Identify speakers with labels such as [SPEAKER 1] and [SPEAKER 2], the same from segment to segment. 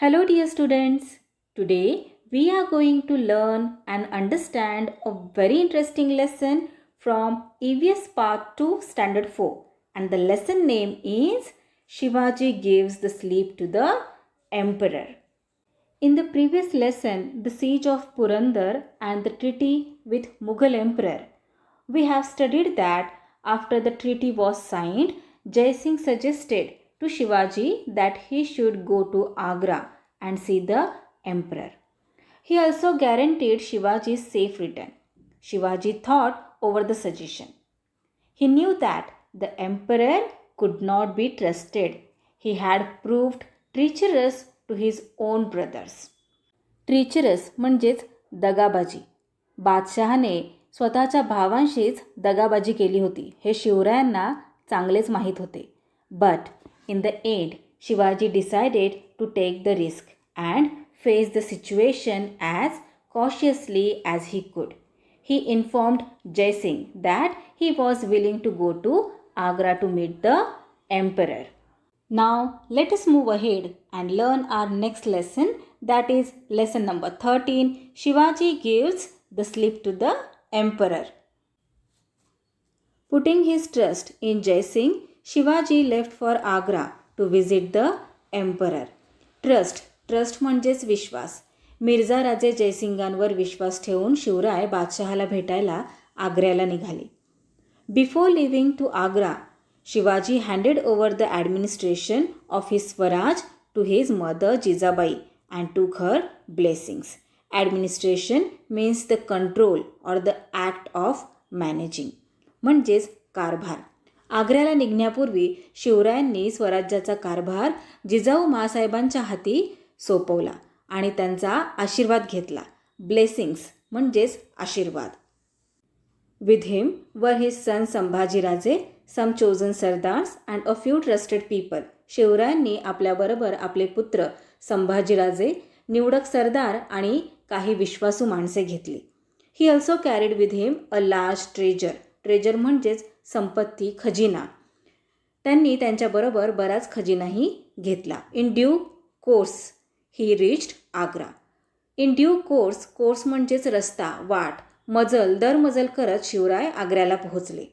[SPEAKER 1] Hello dear students. Today we are going to learn and understand a very interesting lesson from EVS Part 2 Standard 4, and the lesson name is Shivaji gives the sleep to the emperor. In the previous lesson, the siege of Purandar and the treaty with Mughal emperor, we have studied that after the treaty was signed, Jai Singh suggested to Shivaji that he should go to Agra and see the emperor. He also guaranteed Shivaji's safe return. Shivaji thought over the suggestion. He knew that the emperor could not be trusted. He had proved treacherous to his own brothers. Treacherous म्हणजेच दगाबाजी. बादशहाने स्वतःच्या भावांशीच दगाबाजी केली होती हे शिवरायांना चांगलेच माहीत होते. But in the end Shivaji decided to take the risk and face the situation as cautiously as he could. He informed Jai Singh that he was willing to go to Agra to meet the emperor. Now let us move ahead and learn our next lesson, that is lesson number 13. Shivaji gives the slip to the emperor. Putting his trust in Jai Singh, Shivaji left for Agra to visit the emperor. Trust म्हणजेच विश्वास. मिर्झा राजे जयसिंगांवर विश्वास ठेवून शिवराय बादशहाला भेटायला आग्र्याला निघाले. Before leaving to Agra, Shivaji handed over the administration of his Swaraj to his mother Jijabai and took her blessings. Administration means the control or the act of managing, म्हणजेच कारभार. आग्र्याला निघण्यापूर्वी शिवरायांनी स्वराज्याचा कारभार जिजाऊ माँसाहेबांच्या हाती सोपवला आणि त्यांचा आशीर्वाद घेतला. ब्लेसिंग्स म्हणजेच आशीर्वाद. With him were his son Sambhajiraje, some chosen sardars and a few trusted people. शिवरायांनी आपल्याबरोबर आपले पुत्र संभाजीराजे, निवडक सरदार आणि काही विश्वासू माणसे घेतली. He also carried with him a large treasure म्हणजेच संपत्ती, खजिना. त्यांनी त्यांच्याबरोबर बराच खजिनाही घेतला. In due course he reached Agra. In due course म्हणजेच रस्ता, वाट. दरमजल करत शिवराय आग्र्याला पोहोचले.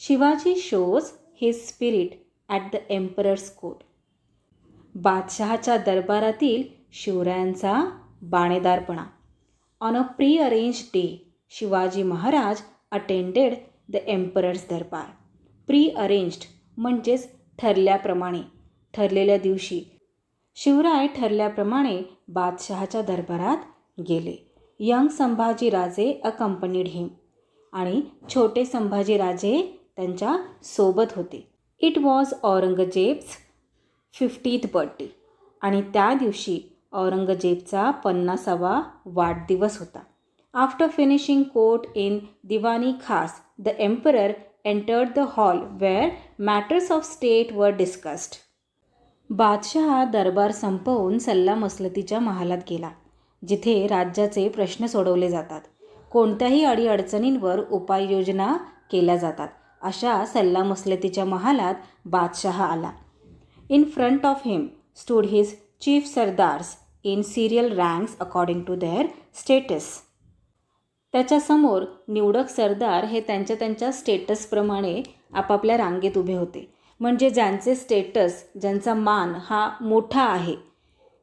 [SPEAKER 1] Shivaji shows his spirit at the emperor's court. बादशहाच्या दरबारातील शिवरायांचा बाणेदारपणा. On a pre arrange day, Shivaji Maharaj attended the emperor's darbar. Pre arranged म्हणजेच ठरल्याप्रमाणे, ठरलेल्या दिवशी. शिवराय ठरल्याप्रमाणे बादशहाच्या दरबारात गेले. Young Sambhajiraje accompanied him. आणि छोटे संभाजीराजे त्यांच्या सोबत होते. It was Aurangzeb's 50th birthday. आणि त्या दिवशी औरंगजेबचा 50वा वाढदिवस होता. After finishing court in Diwani Khas, the emperor entered the hall where matters of state were discussed. बादशहा दरबार संपवून सल्लामसलतीच्या महालात गेला, जिथे राज्याचे प्रश्न सोडवले जातात, कोणत्याही अडीअडचणींवर उपाययोजना केल्या जातात. अशा सल्लामसलतीच्या महालात बादशहा आला. In front of him stood his chief sardars in serial ranks according to their status. त्याच्यासमोर निवडक सरदार हे त्यांच्या स्टेटसप्रमाणे आपापल्या रांगेत उभे होते. म्हणजे ज्यांचे स्टेटस, ज्यांचा मान हा मोठा आहे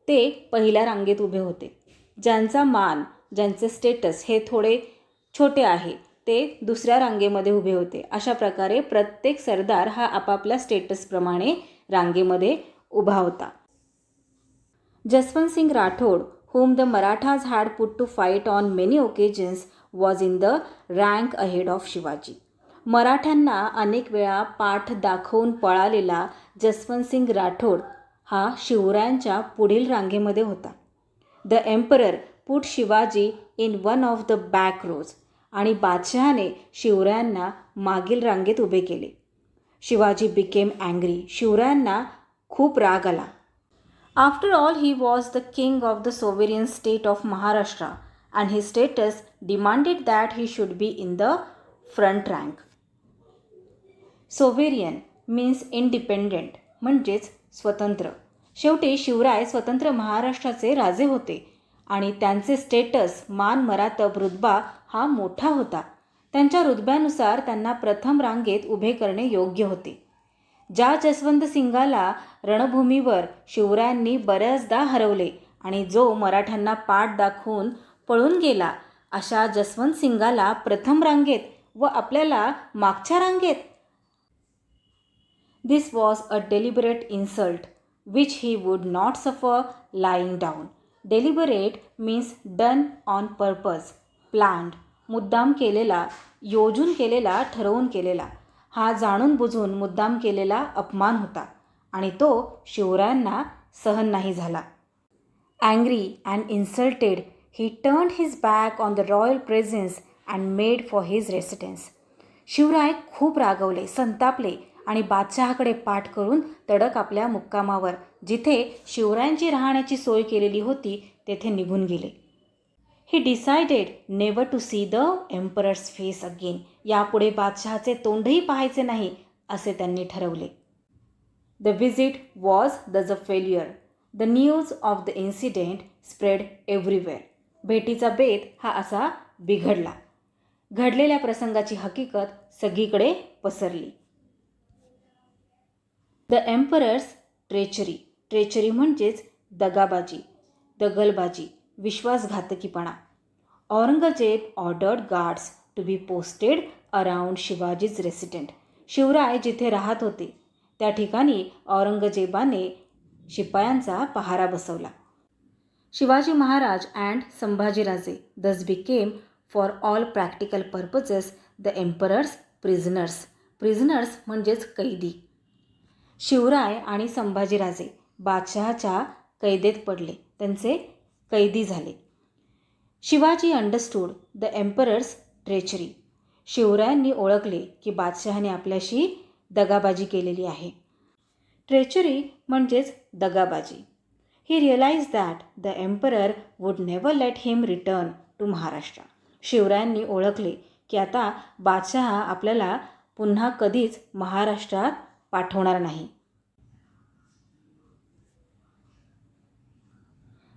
[SPEAKER 1] ते पहिल्या रांगेत उभे होते. ज्यांचा मान, ज्यांचे स्टेटस हे थोडे छोटे आहे ते दुसऱ्या रांगेमध्ये उभे होते. अशा प्रकारे प्रत्येक सरदार हा आपापल्या स्टेटसप्रमाणे रांगेमध्ये उभा होता. Jaswant Singh Rathod, whom the Marathas had put to fight on many occasions, was in the rank ahead of Shivaji. मराठ्यांना अनेक वेळा पाठ दाखवून पळालेला जसवंतसिंग राठोड हा शिवरायांच्या पुढील रांगेमध्ये होता. The emperor put Shivaji in one of the back rows. आणि बादशहाने शिवरायांना मागील रांगेत उभे केले. Shivaji became angry. शिवरायांना खूप राग आला. After all, he was the king of the sovereign state of Maharashtra and his status demanded that he should be in the front rank. Sovereign means independent, म्हणजेच स्वतंत्र. शेवटी शिवराय स्वतंत्र महाराष्ट्राचे राजे होते आणि त्यांचे स्टेटस, मान मरातब, रुतबा हा मोठा होता. त्यांच्या रुतब्यानुसार त्यांना प्रथम रांगेत उभे करणे योग्य होते. ज्या जसवंत सिंगाला रणभूमीवर शिवरायांनी बऱ्याचदा हरवले आणि जो मराठ्यांना पाठ दाखवून पळून गेला, अशा जसवंत सिंगाला प्रथम रांगेत व आपल्याला मागच्या रांगेत. This was a deliberate insult which he would not suffer lying down. Deliberate means done on purpose, planned, मुद्दाम केलेला, योजून केलेला, ठरवून केलेला. हा जाणून बुजून मुद्दाम केलेला अपमान होता आणि तो शिवरायांना सहन नाही झाला. Angry and insulted, he turned his back on the royal presence and made for his residence. Shivray खूप रागवले, संतापले आणि बादशहाकडे पाठ करून तडक आपल्या मुक्कामावर, जिथे शिवरायांची राहण्याची सोय केलेली होती, तेथे निघून गेले. He decided never to see the emperor's face again. यापुढे बादशहाचे तोंडही पाहायचे नाही, असे त्यांनी ठरवले. The visit was thus a failure. The news of the incident spread everywhere. भेटीचा बेत हा असा बिघडला. घडलेल्या प्रसंगाची हकीकत सगळीकडे पसरली. The emperors treachery. ट्रेचरी म्हणजेच दगाबाजी, दगलबाजी, विश्वासघातकीपणा. Aurangzeb ordered guards to be posted around Shivaji's resident. शिवराय जिथे राहत होते त्या ठिकाणी औरंगजेबाने शिपायांचा पहारा बसवला. शिवाजी महाराज अँड संभाजीराजे दस became for all practical purposes the emperors prisoners. Prisoners म्हणजेच कैदी. शिवराय आणि संभाजीराजे बादशहाच्या कैदेत पडले, त्यांचे कैदी झाले. Shivaji understood the emperors treachery. शिवरायांनी ओळखले की बादशहाने आपल्याशी दगाबाजी केलेली आहे. ट्रेचरी म्हणजेच दगाबाजी. He realise that the emperor would never let him return to Maharashtra. शिवरायांनी ओळखले की आता बादशहा आपल्याला पुन्हा कधीच महाराष्ट्रात पाठवणार नाही.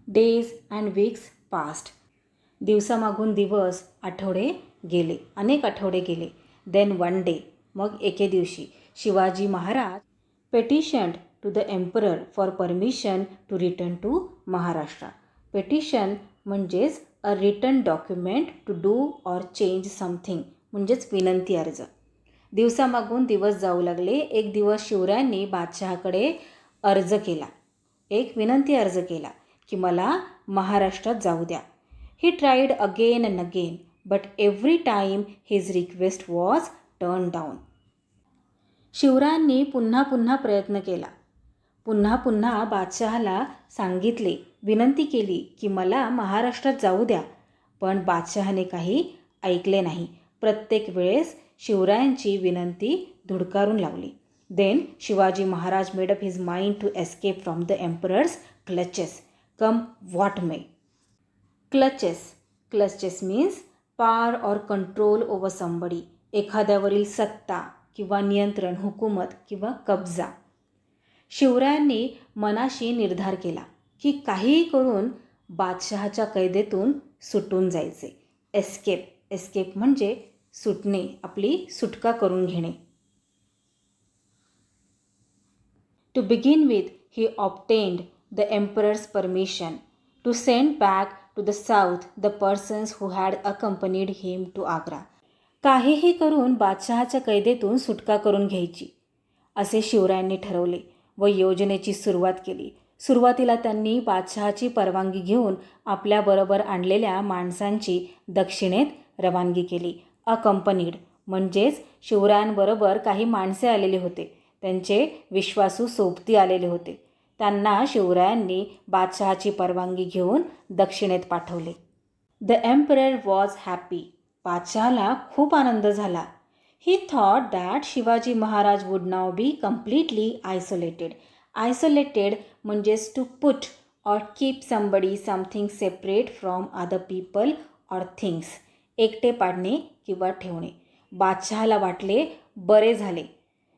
[SPEAKER 1] Days and weeks past. दिवसामागून दिवस, आठवडे गेले, अनेक आठवडे गेले. देन वन डे, मग एके दिवशी Shivaji Maharaj petitioned to the emperor for permission to return to Maharashtra. Petition म्हणजेच a written document to do or change something, म्हणजेच विनंती अर्ज. दिवसामागून दिवस जाऊ लागले. एक दिवस शिवरायांनी बादशहाकडे अर्ज केला, एक विनंती अर्ज केला की मला महाराष्ट्रात जाऊ द्या. ही tried again and again but every time his request was turn down. शिवरायांनी पुन्हा पुन्हा प्रयत्न केला, पुन्हा पुन्हा बादशहाला सांगितले, विनंती केली की मला महाराष्ट्रात जाऊ द्या, पण बादशहाने काही ऐकले नाही. प्रत्येक वेळेस शिवरायांची विनंती धुडकारून लावली. Then Shivaji Maharaj made up his mind to escape from the emperor's clutches, come what may. Clutches. Clutches means power or control over somebody. एखाद्यावरील सत्ता किंवा नियंत्रण, हुकूमत किंवा कब्जा. शिवरायांनी मनाशी निर्धार केला की काहीही करून बादशहाच्या कैदेतून सुटून जायचे. एस्केप. एस्केप म्हणजे सुटणे, आपली सुटका करून घेणे. To begin with he obtained the emperor's permission to send back to the south the persons who had accompanied him to Agra. काहीही करून बादशहाच्या कैदेतून सुटका करून घ्यायची, असे शिवरायांनी ठरवले व योजनेची सुरुवात केली. सुरुवातीला त्यांनी बादशहाची परवानगी घेऊन आपल्याबरोबर आणलेल्या माणसांची दक्षिणेत रवानगी केली. अकंपनीड म्हणजेच शिवरायांबरोबर काही माणसे आलेले होते, त्यांचे विश्वासू सोबती आलेले होते. त्यांना शिवरायांनी बादशहाची परवानगी घेऊन दक्षिणेत पाठवले. The emperor was happy. बादशहाला खूप आनंद झाला. He thought that Shivaji Maharaj would now be completely isolated. Isolated म्हणजेच to put or keep somebody something separate from other people or things. एकटे पाडणे किंवा ठेवणे. बादशहाला वाटले बरे झाले,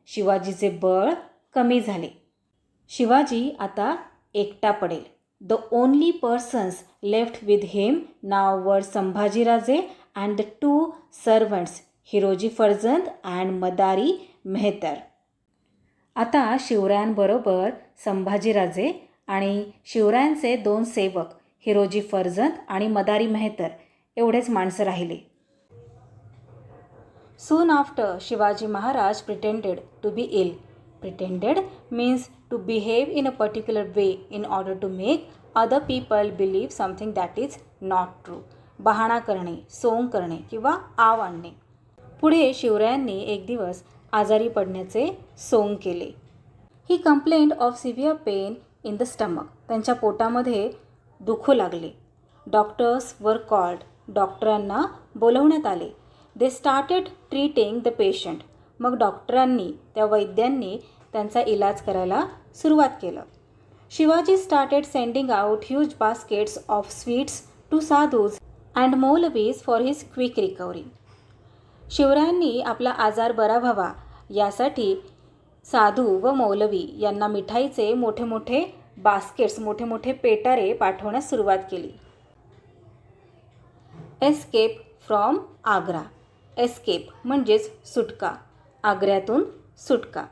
[SPEAKER 1] शिवाजीचे बळ कमी झाले. शिवाजी आता एकटा पडेल. The only persons left with him now were Sambhajiraje and the 2 servants Hiroji Farjand and Madari Mehtar. आता शिवरायांबरोबर संभाजीराजे आणि शिवरायांचे 2 सेवक हिरोजी फर्जंद आणि मदारी मेहतर एवढेच माणसं राहिले. Soon after, Shivaji Maharaj pretended to be ill. Pretended means to behave in a particular way in order to make other people believe something that is not true. बहाणा करणे, सोंग करणे किंवा आव आणणे. पुढे शिवरायांनी एक दिवस आजारी पडण्याचे सोंग केले. He complaint of severe pain in the stomach. त्यांच्या पोटामध्ये दुखू लागले. Doctors were called. डॉक्टरांना बोलवण्यात आले. They started treating the patient. मग डॉक्टरांनी, त्या वैद्यांनी त्यांचा इलाज करायला सुरुवात केलं. Shivaji started sending out huge baskets of sweets to sadhus and maulvis for his quick recovery. शिवरायांनी आपला आजार बरा व्हावा यासाठी साधू व मौलवी यांना मिठाईचे मोठे मोठे बास्केट्स, मोठे मोठे पेटारे पाठवण्यास सुरुवात केली. Escape from Agra. एस्केप म्हणजेच सुटका, आग्र्यातून सुटका.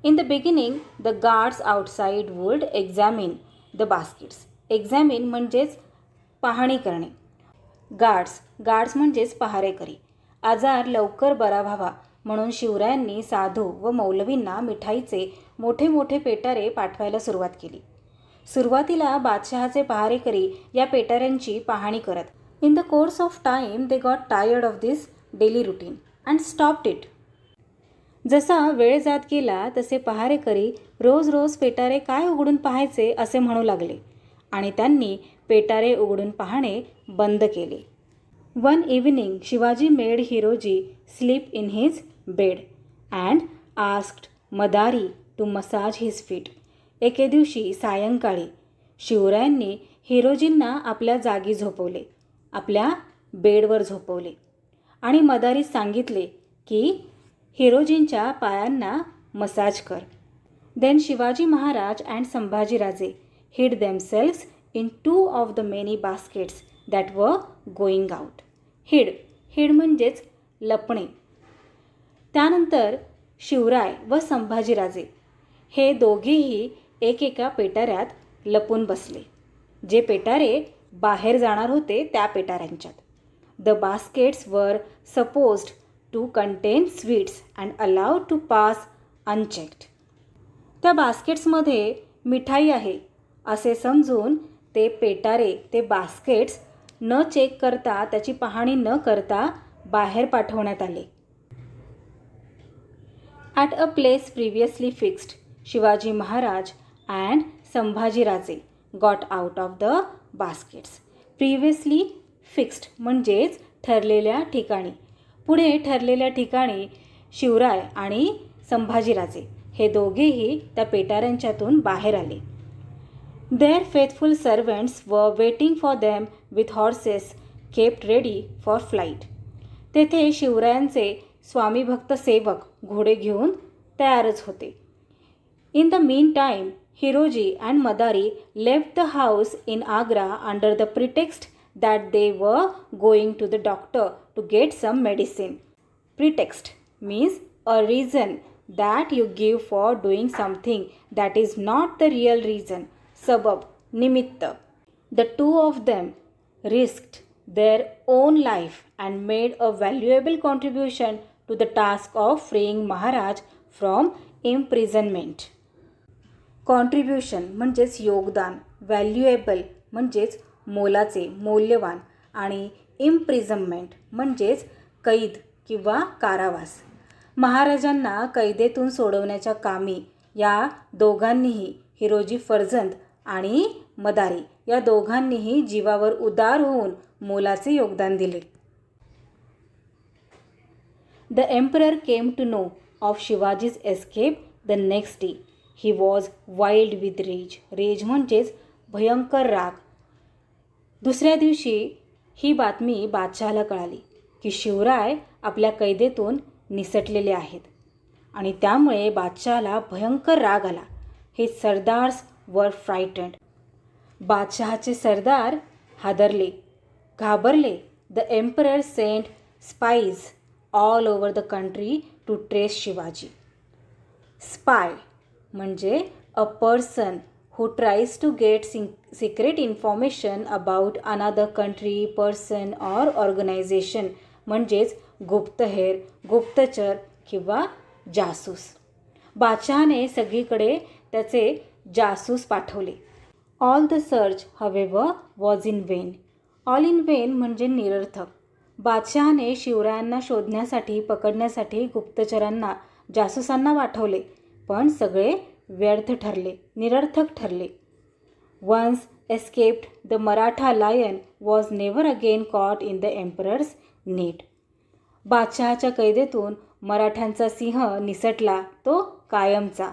[SPEAKER 1] In the beginning the guards outside would examine the baskets. Examine म्हणजेच पाहणी करणे. गार्ड्स म्हणजेच पहारेकरी. आजार लवकर बरा व्हावा म्हणून शिवरायांनी साधू व मौलवींना मिठाईचे मोठे मोठे पेटारे पाठवायला सुरुवात केली. सुरुवातीला बादशहाचे पहारेकरी या पेटाऱ्यांची पाहणी करत. In the course of time they got tired of this daily routine and stopped it. जसा वेळ जात गेला तसे पहारेकरी रोज रोज पेटारे काय उघडून पाहायचे असे म्हणू लागले आणि त्यांनी पेटारे उघडून पाहणे बंद केले. One evening Shivaji made Hiroji sleep in his bed and asked Madari to massage his feet. एके दिवशी सायंकाळी शिवरायांनी हिरोजींना आपल्या जागी झोपवले, आपल्या बेडवर झोपवले आणि मदारीस सांगितले की हिरोजींच्या पायांना मसाज कर. Then Shivaji Maharaj and Sambhajiraje hid themselves in 2 of the many baskets that were going out. hid म्हणजेच लपणे. त्यानंतर शिवराय व संभाजीराजे हे दोघेही एकेका पेटाऱ्यात लपून बसले, जे पेटारे बाहेर जाणार होते त्या पेटाऱ्यांच्यात. The baskets were supposed to contain sweets and allowed to pass unchecked. त्या बास्केट्समध्ये मिठाई आहे असे समजून ते पेटारे, ते बास्केट्स न चेक करता, त्याची पाहणी न करता बाहेर पाठवण्यात आले. At a place previously fixed Shivaji Maharaj and Sambhajiraje got out of the baskets. Previously fixed म्हणजेच ठरलेल्या ठिकाणी. पुढे ठरलेल्या ठिकाणी शिवराय आणि संभाजीराजे हे दोघेही त्या पेटाऱ्यांच्यातून बाहेर आले. Their faithful servants were waiting for them with horses kept ready for flight. तेथे शिवरायांचे स्वामीभक्त सेवक घोडे घेऊन तयारच होते. In the meantime, Hiroji and Madari left the house in Agra under the pretext that they were going to the doctor to get some medicine. Pretext means a reason that you give for doing something that is not the real reason. Sabab, nimitta. The 2 of them risked their own life and made a valuable contribution to the task of freeing Maharaj from imprisonment. Contribution म्हणजेच योगदान, valuable म्हणजेच मोलाचे, मौल्यवान आणि imprisonment म्हणजेच कैद किंवा कारावास. महाराजांना कैदेतून सोडवण्याच्या कामी या दोघांनीही, हिरोजी फर्जंद आणि मदारी या दोघांनीही जीवावर उदार होऊन मोलाचे योगदान दिले. The emperor came to know of Shivaji's escape the next day. He was wild with rage. Rage म्हणजेच भयंकर राग. दुसऱ्या दिवशी ही बातमी बादशहाला कळाली की शिवराय आपल्या कैदेतून निसटलेले आहेत आणि त्यामुळे बादशहाला भयंकर राग आला. His sardars वर फ्रायटन्ड. बादशहाचे सरदार हादरले, घाबरले. The emperor sent spies all over the country to trace Shivaji. Spy म्हणजे a person who tries to get secret information about another country, person or organization म्हणजेच गुप्तहेर, गुप्तचर किंवा जासूस. बादशहाने सगळीकडे त्याचे जासूस पाठवले. All the search however was in Wien. All in Wien म्हणजे निरर्थक. बादशहाने शिवरायांना शोधण्यासाठी, पकडण्यासाठी गुप्तचरांना, जासूसांना पाठवले, पण सगळे व्यर्थ ठरले, निरर्थक ठरले. Once escaped the Maratha lion was never again caught in the emperor's net. बादशहाच्या कैदेतून मराठ्यांचा सिंह निसटला, तो कायमचा.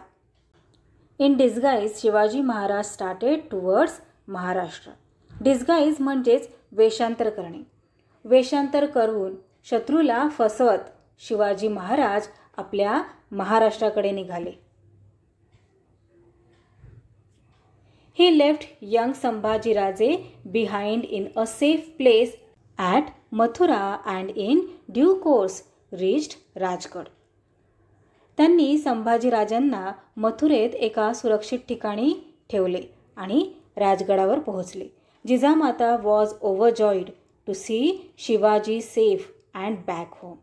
[SPEAKER 1] In disguise Shivaji Maharaj started towards Maharashtra. Disguise म्हणजेच वेषांतर करणे. वेषांतर करून शत्रूला फसवत शिवाजी महाराज आपल्या महाराष्ट्राकडे निघाले. He left young Sambhajiraje behind in a safe place at Mathura and in due course reached Rajgad. त्यांनी संभाजीराजांना मथुरेत एका सुरक्षित ठिकाणी ठेवले आणि राजगडावर पोहोचले. Jijamata was overjoyed to see Shivaji safe and back home.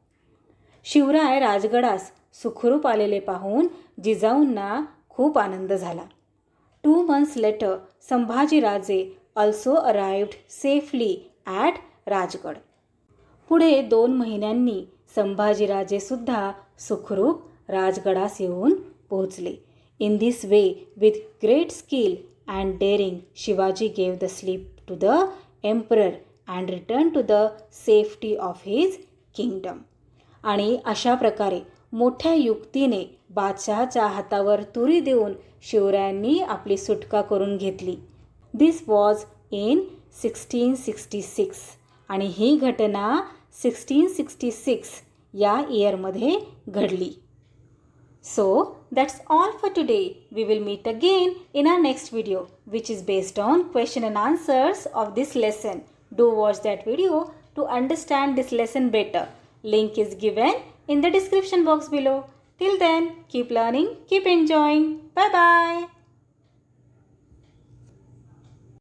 [SPEAKER 1] Shivray राजगडास सुखरूप आलेले पाहून जिजाऊंना खूप आनंद झाला. 2 months later, Sambhajiraje also arrived safely at Rajgad. पुढे 2 महिन्यांनी संभाजीराजेसुद्धा सुखरूप राजगडास येऊन पोहोचले. In this way, with great skill and daring, Shivaji gave the slip to the emperor and returned to the safety of his kingdom. आणि अशा प्रकारे मोठ्या युक्तीने बादशहाच्या हातावर तुरी देऊन शिवरायांनी आपली सुटका करून घेतली. दिस वॉज इन 1666 आणि ही घटना 1666 या इयरमध्ये घडली. So that's all for today. We will meet again in our next video which is based on question and answers of this lesson. Do watch that video to understand this lesson better. Link is given in the description box below. Till then, keep learning, keep enjoying. Bye bye.